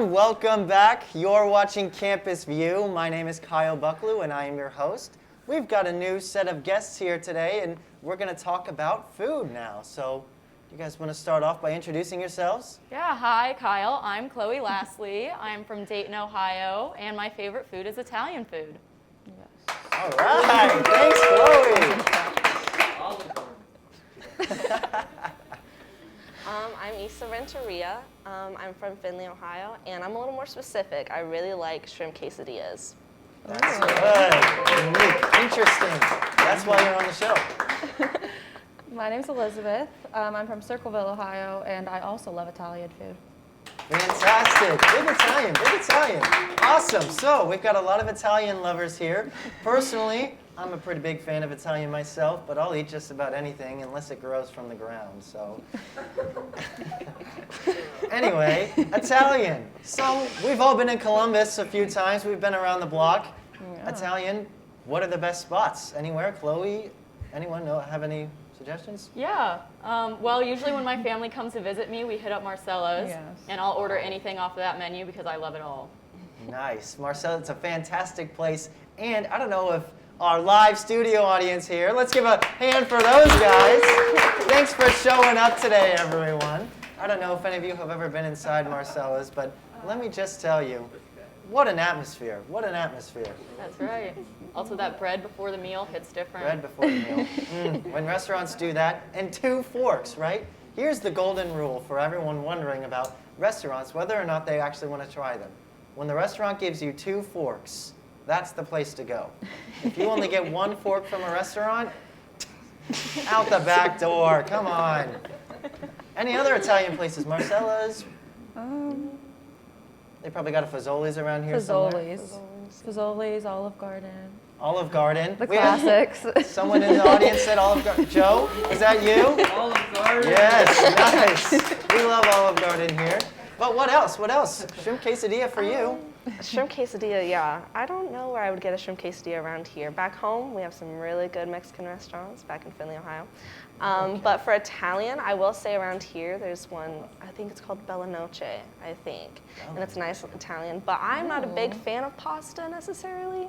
everyone, welcome back. You're watching Campus View. My name is Kyle Bucklew and I am your host. We've got a new set of guests here today and we're going to talk about food now. So, you guys want to start off by introducing yourselves? Yeah, hi Kyle. I'm Chloe Lastly. I'm from Dayton, Ohio, and my favorite food is Italian food. Yes. All right, thanks Chloe. I'm Issa Renteria. I'm from Findlay, Ohio, and I'm a little more specific. I really like shrimp quesadillas. That's good, unique, interesting. That's why you're on the show. My name's Elizabeth. I'm from Circleville, Ohio, and I also love Italian food. Fantastic. Big Italian, big Italian. Awesome. So we've got a lot of Italian lovers here. Personally, I'm a pretty big fan of Italian myself, but I'll eat just about anything unless it grows from the ground, so. Anyway, Italian. So we've all been in Columbus a few times. We've been around the block. Yeah. Italian, what are the best spots? Anywhere? Chloe, anyone have any suggestions? Yeah. Well, usually when my family comes to visit me, we hit up Marcella's, Yes. and I'll order anything off of that menu because I love it all. Nice. Marcel, it's a fantastic place. And I don't know if our live studio audience here, let's give a hand for those guys. Thanks for showing up today, everyone. I don't know if any of you have ever been inside Marcella's, but let me just tell you, what an atmosphere. What an atmosphere. That's right. Also, that bread before the meal hits different. Bread before the meal. When restaurants do that, and 2 forks, right? Here's the golden rule for everyone wondering about restaurants, whether or not they actually want to try them. When the restaurant gives you 2 forks, that's the place to go. If you only get 1 fork from a restaurant, out the back door, come on. Any other Italian places? Marcella's? They probably got a Fazoli's around here somewhere. Fazoli's, Olive Garden. Olive Garden. The We have- classics. Someone in the audience said Olive Garden. Joe, is that you? Olive Garden. Yes, nice. We love Olive Garden here. But what else? What else? Shrimp quesadilla for you. Shrimp quesadilla, yeah. I don't know where I would get a shrimp quesadilla around here. Back home, we have some really good Mexican restaurants back in Findlay, Ohio. But for Italian, I will say around here, there's one, I think it's called Bella Noce, I think. And it's nice Italian. But I'm not a big fan of pasta necessarily.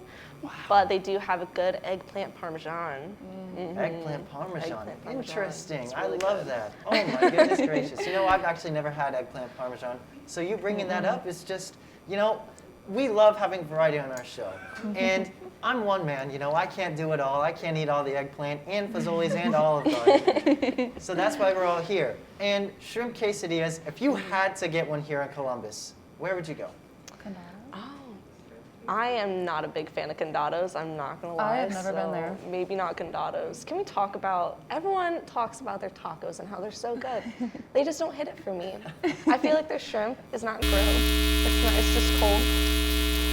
But they do have a good eggplant parmesan. Eggplant parmesan. Eggplant parmesan. Interesting. It's I really love good. that. Oh my goodness gracious. You know, I've actually never had eggplant parmesan. So you bringing that up is just, you know, we love having variety on our show. And I'm one man, you know, I can't do it all. I can't eat all the eggplant and Fazoli's and Olive Garden. So that's why we're all here. And shrimp quesadillas, if you had to get one here in Columbus, where would you go? I am not a big fan of condados, I'm not gonna lie. I have never been so there. Maybe not condados. Can we talk about, everyone talks about their tacos and how they're so good. They just don't hit it for me. I feel like their shrimp is not grilled. It's just cold.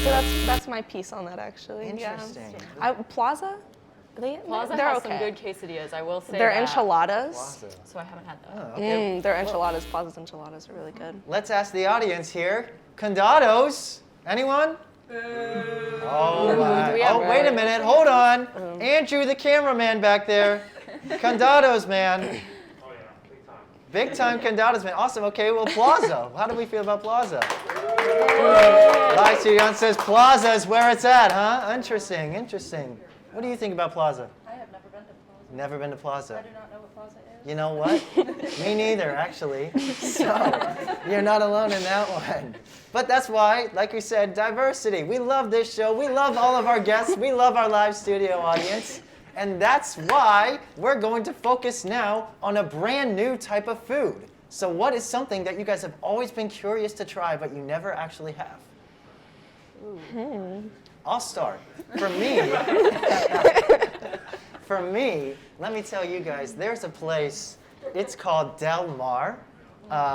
So that's my piece on that actually. Interesting. Yeah. Plaza? Plaza they're has okay. some good quesadillas, I will say Their that. enchiladas. Plaza. So I haven't had those. Oh, okay. Their enchiladas, Plaza's enchiladas are really good. Let's ask the audience here. Condados? Anyone? Oh, my. we have Oh, wait a minute. Hold on. Andrew, the cameraman back there. Condados, man. Oh yeah, big time. Big time Condados, man. Awesome. Okay, well, Plaza. How do we feel about Plaza? Live Studio says Plaza is where it's at, huh? Interesting, interesting. What do you think about Plaza? I have never been to Plaza. Never been to Plaza. I do not know what Plaza is. You know what? Me neither, actually. So, you're not alone in that one. But that's why, like we said, diversity. We love this show. We love all of our guests. We love our live studio audience. And that's why we're going to focus now on a brand new type of food. So what is something that you guys have always been curious to try, but you never actually have? I'll start. For me, let me tell you guys, there's a place, it's called Del Mar,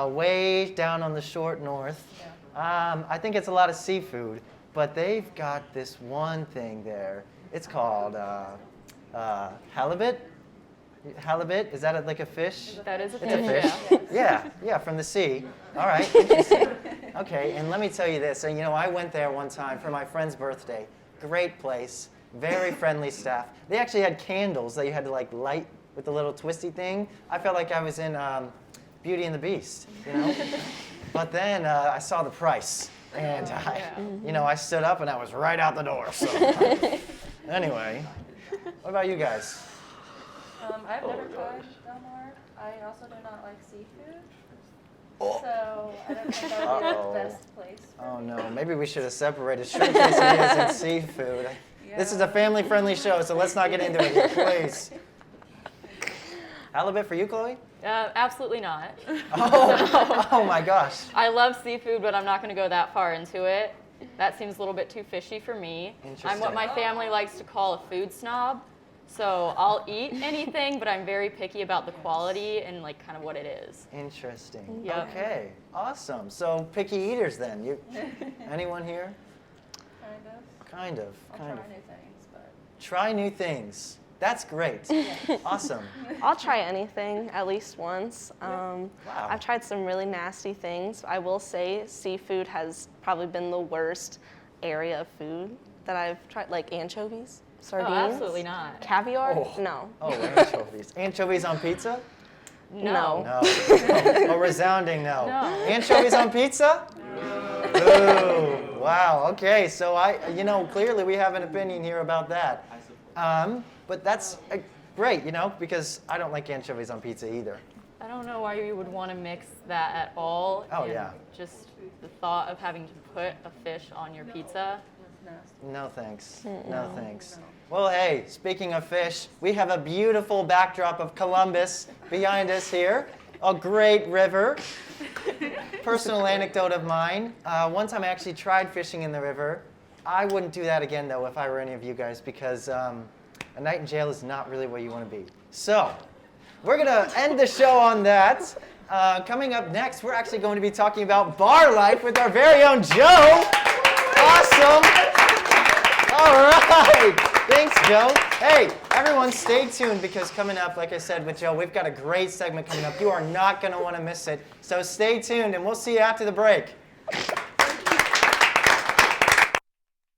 way down on the short north. I think it's a lot of seafood, but they've got this one thing there. It's called halibut. Halibut, is that like a fish? That is a It's a fish, fish? Yeah, from the sea. All right, interesting. Okay, and let me tell you this. You know, I went there one time for my friend's birthday. Great place, very friendly staff. They actually had candles that you had to like light with the little twisty thing. I felt like I was in Beauty and the Beast, you know? But then I saw the price, and I stood up and I was right out the door. So anyway, what about you guys? I've never tried Del Mar. I also do not like seafood. Oh. So I don't think that would be the best place for Oh me. no, maybe we should have separated shrimp quesadillas and seafood. This is a family-friendly show, so let's not get into it here, please. Halibut for you, Chloe? Absolutely not. Oh my gosh. I love seafood, but I'm not going to go that far into it. That seems a little bit too fishy for me. I'm what my family likes to call a food snob. So I'll eat anything, but I'm very picky about the quality and like kind of what it is. Interesting. Yep. Okay, awesome. So picky eaters then. Anyone here? Kind of. I'll Kind try of. new things, but Try new things. That's great. Awesome. I'll try anything at least once. Wow. I've tried some really nasty things. I will say seafood has probably been the worst area of food that I've tried, like anchovies, sardines. Oh, absolutely not. Caviar? Oh. No. Oh, anchovies. Anchovies on pizza? No. No. A resounding no. No. Anchovies on pizza? Ooh, wow. Okay, so clearly we have an opinion here about that. But that's great, because I don't like anchovies on pizza either. I don't know why you would want to mix that at all. Oh, and yeah. Just the thought of having to put a fish on your pizza. No thanks. No thanks. Well, hey, speaking of fish, we have a beautiful backdrop of Columbus behind us here. A great river. Personal anecdote of mine. One time I actually tried fishing in the river. I wouldn't do that again, though, if I were any of you guys, because a night in jail is not really where you want to be. So, we're going to end the show on that. Coming up next, we're actually going to be talking about bar life with our very own Joe. Awesome. All right. Thanks, Joe. Hey, everyone, stay tuned because coming up, like I said with Joe, we've got a great segment coming up. You are not going to want to miss it. So stay tuned, and we'll see you after the break.